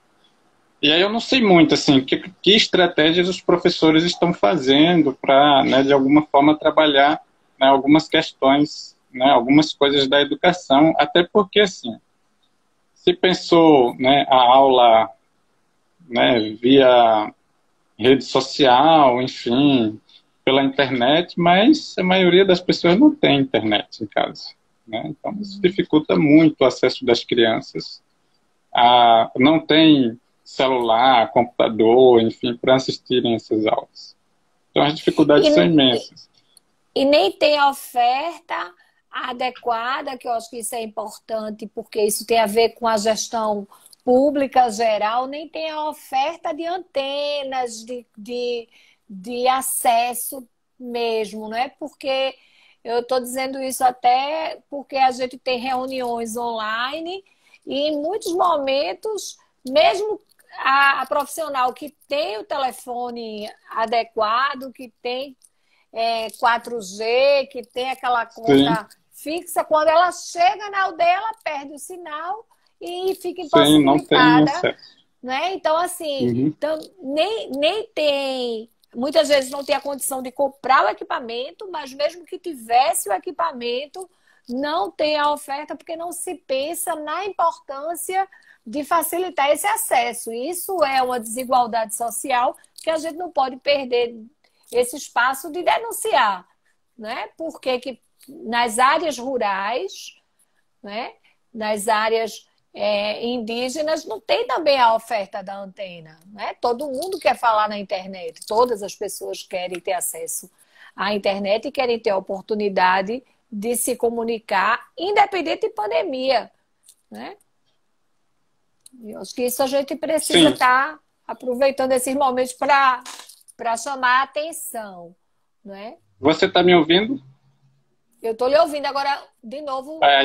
E aí eu não sei muito, assim, que estratégias os professores estão fazendo para, né, de alguma forma, trabalhar, né, algumas questões, né, algumas coisas da educação, até porque, assim, se pensou, né, a aula, né, via rede social, enfim, pela internet, mas a maioria das pessoas não tem internet em casa, né? Então isso dificulta muito o acesso das crianças. Não tem celular, computador, enfim, para assistirem essas aulas. Então as dificuldades são imensas. E nem tem a oferta adequada, que eu acho que isso é importante, porque isso tem a ver com a gestão pública geral, nem tem a oferta de antenas, de acesso mesmo, não é? Porque eu estou dizendo isso até porque a gente tem reuniões online e em muitos momentos, mesmo a profissional que tem o telefone adequado, que tem 4G, que tem aquela conta fixa, quando ela chega na aldeia, ela perde o sinal e fica impossibilitada. Né? Então, assim, então, nem tem... Muitas vezes não tem a condição de comprar o equipamento, mas mesmo que tivesse o equipamento, não tem a oferta porque não se pensa na importância de facilitar esse acesso. Isso é uma desigualdade social que a gente não pode perder esse espaço de denunciar, né? Porque que nas áreas rurais, né? Nas áreas indígenas, não tem também a oferta da antena, né? Todo mundo quer falar na internet, todas as pessoas querem ter acesso à internet e querem ter a oportunidade de se comunicar, independente de pandemia, né? Eu acho que isso a gente precisa estar aproveitando esses momentos para chamar a atenção, não é? Você está me ouvindo? Eu estou lhe ouvindo agora, de novo, a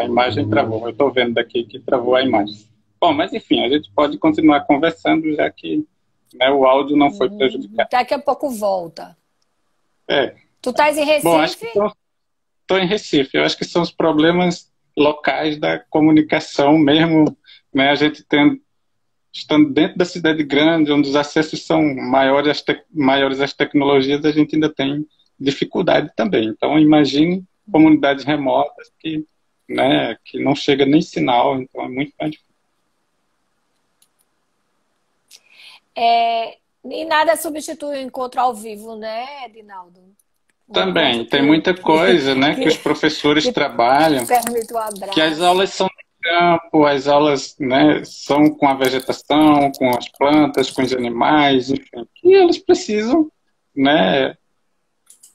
imagem travou. Eu estou vendo daqui que travou a imagem. Bom, mas enfim, a gente pode continuar conversando, já que, né, o áudio não foi prejudicado. Daqui a pouco volta. Tu estás em Recife? Bom, acho que estou em Recife. Eu acho que são os problemas locais da comunicação mesmo, né? A gente estando dentro da cidade grande, onde os acessos são maiores às tecnologias, a gente ainda tem dificuldade também. Então, imagine comunidades remotas que não chega nem sinal, então é muito mais difícil. E nada substitui o encontro ao vivo, né, Edinaldo? Também, tem muita coisa, né, que os professores trabalham, permite o abraço. Que as aulas são no campo, as aulas, né, são com a vegetação, com as plantas, com os animais, enfim, e eles precisam, né,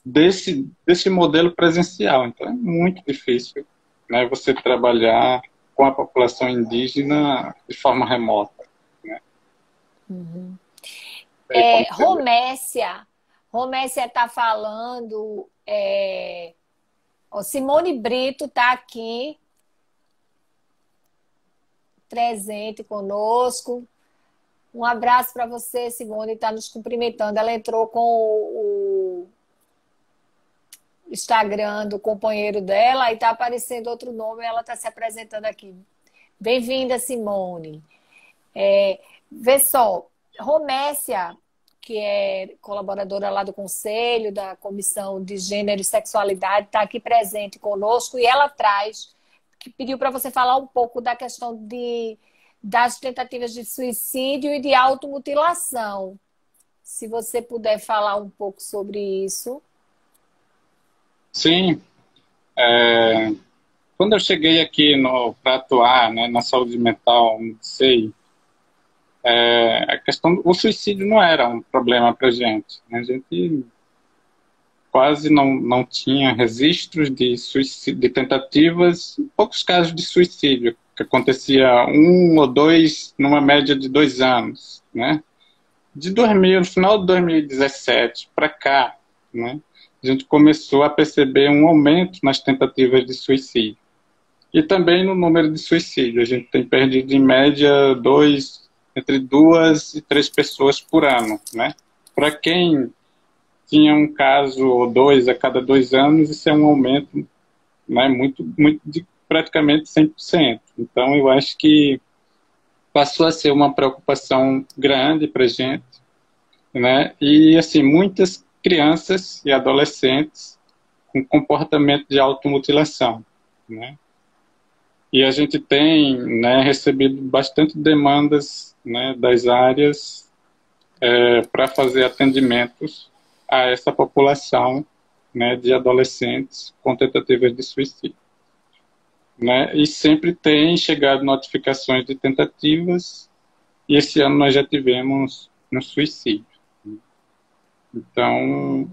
desse modelo presencial. Então é muito difícil, né, você trabalhar com a população indígena de forma remota. Né? Romécia está falando, Simone Brito está aqui, presente conosco. Um abraço para você, Simone, está nos cumprimentando. Ela entrou com o Instagram do companheiro dela e está aparecendo outro nome, ela está se apresentando aqui. Bem-vinda, Simone. Vê só, Romécia, que é colaboradora lá do Conselho, da Comissão de Gênero e Sexualidade, está aqui presente conosco e ela que pediu para você falar um pouco da questão das tentativas de suicídio e de automutilação. Se você puder falar um pouco sobre isso. Sim. Quando eu cheguei aqui para atuar, né, na saúde mental, no SEI, a questão o suicídio não era um problema para a gente. A gente quase não tinha registros de suicídio, de tentativas, poucos casos de suicídio, que acontecia 1 ou 2 numa média de 2 anos, né? No final de 2017 para cá, né, a gente começou a perceber um aumento nas tentativas de suicídio. E também no número de suicídio. A gente tem perdido, em média, entre 2 e 3 pessoas por ano, né? Para quem tinha um caso ou 2 a cada 2 anos, isso é um aumento, né, muito de praticamente 100%. Então, eu acho que passou a ser uma preocupação grande para a gente, né? E, assim, muitas crianças e adolescentes com comportamento de automutilação, né? E a gente tem, né, recebido bastante demandas, né, das áreas para fazer atendimentos a essa população, né, de adolescentes com tentativas de suicídio. né? E sempre tem chegado notificações de tentativas, e esse ano nós já tivemos um suicídio. Então,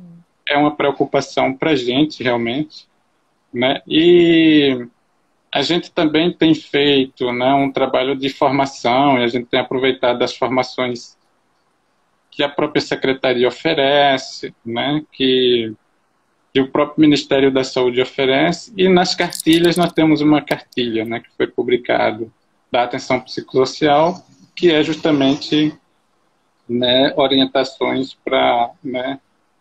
é uma preocupação para a gente, realmente, né? E a gente também tem feito, né, um trabalho de formação, e a gente tem aproveitado as formações que a própria secretaria oferece, né, que o próprio Ministério da Saúde oferece, e nas cartilhas nós temos uma cartilha, né, que foi publicada da atenção psicossocial, que é justamente, né, orientações para, né,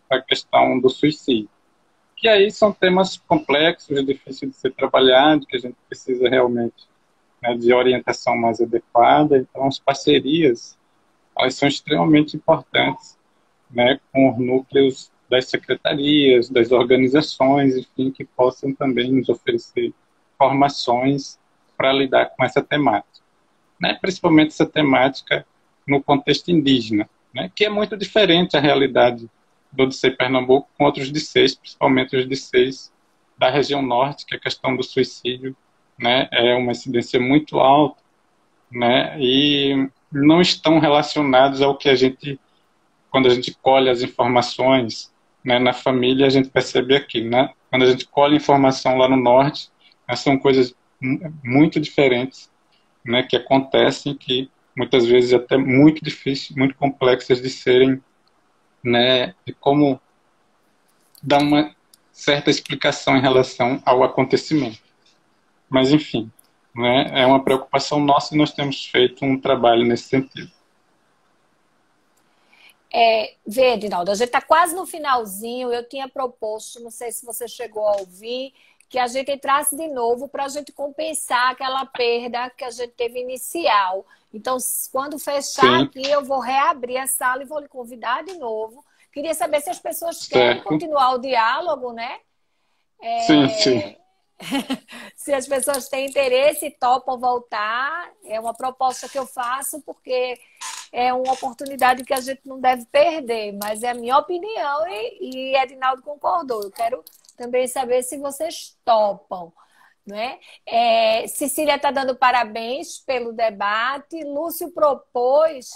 a questão do suicídio. Que aí são temas complexos, difíceis de ser trabalhados, que a gente precisa realmente, né, de orientação mais adequada. Então, as parcerias, elas são extremamente importantes, né, com os núcleos das secretarias, das organizações, enfim, que possam também nos oferecer formações para lidar com essa temática, né, principalmente essa temática no contexto indígena, né, que é muito diferente a realidade do DCE Pernambuco com outros DCEs, principalmente os DCEs da região norte, que a questão do suicídio, né, é uma incidência muito alta, né, e não estão relacionados ao que a gente, quando a gente colhe as informações, né, na família, a gente percebe aqui, né, quando a gente colhe informação lá no norte, né, são coisas muito diferentes, né, que acontecem, que muitas vezes até muito difíceis, muito complexas de serem, né, de como dar uma certa explicação em relação ao acontecimento. Mas, enfim, né, é uma preocupação nossa e nós temos feito um trabalho nesse sentido. Vê, Edinaldo, a gente está quase no finalzinho. Eu tinha proposto, não sei se você chegou a ouvir, que a gente entrasse de novo para a gente compensar aquela perda que a gente teve inicial. Então, quando fechar Sim. aqui, eu vou reabrir a sala e vou lhe convidar de novo. Queria saber se as pessoas querem Certo. continuar o diálogo, né? Sim, sim. Se as pessoas têm interesse e topam voltar, é uma proposta que eu faço porque é uma oportunidade que a gente não deve perder, mas é a minha opinião e Edinaldo concordou. Eu quero também saber se vocês topam, né? Cecília está dando parabéns pelo debate. Lúcio propôs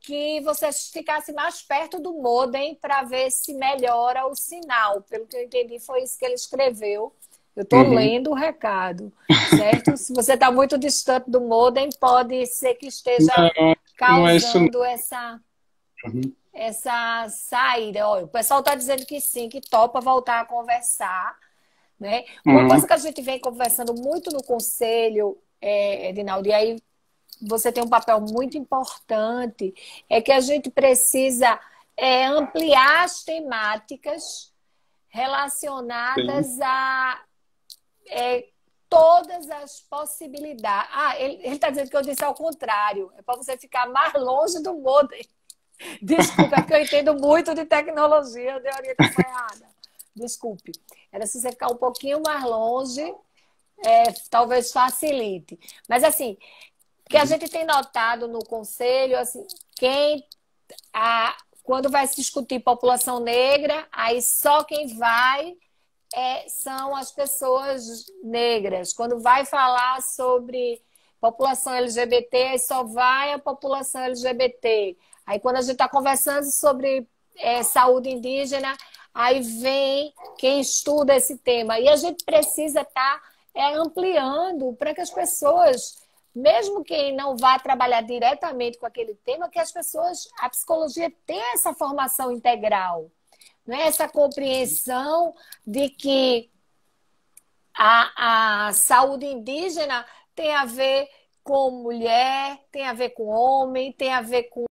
que vocês ficassem mais perto do modem para ver se melhora o sinal. Pelo que eu entendi, foi isso que ele escreveu. Eu estou lendo o recado, certo? Se você está muito distante do modem, pode ser que esteja causando essa saída. Olha, o pessoal está dizendo que sim, que topa voltar a conversar, né? Uma coisa que a gente vem conversando muito no conselho, Edinaldo, e aí você tem um papel muito importante, é que a gente precisa ampliar as temáticas relacionadas a todas as possibilidades. Ele está dizendo que eu disse ao contrário. É para você ficar mais longe do modem. Desculpa, é que eu entendo muito de tecnologia, eu dei a orientação errada. Desculpe. Era se você ficar um pouquinho mais longe, talvez facilite. Mas, assim, o que a gente tem notado no conselho, assim, quando vai se discutir população negra, aí só quem vai são as pessoas negras. Quando vai falar sobre população LGBT, aí só vai a população LGBT. Aí quando a gente está conversando sobre saúde indígena, aí vem quem estuda esse tema. E a gente precisa estar ampliando para que as pessoas, mesmo quem não vá trabalhar diretamente com aquele tema, que a psicologia tenha essa formação integral. Não é essa compreensão de que a saúde indígena tem a ver com mulher, tem a ver com homem, tem a ver com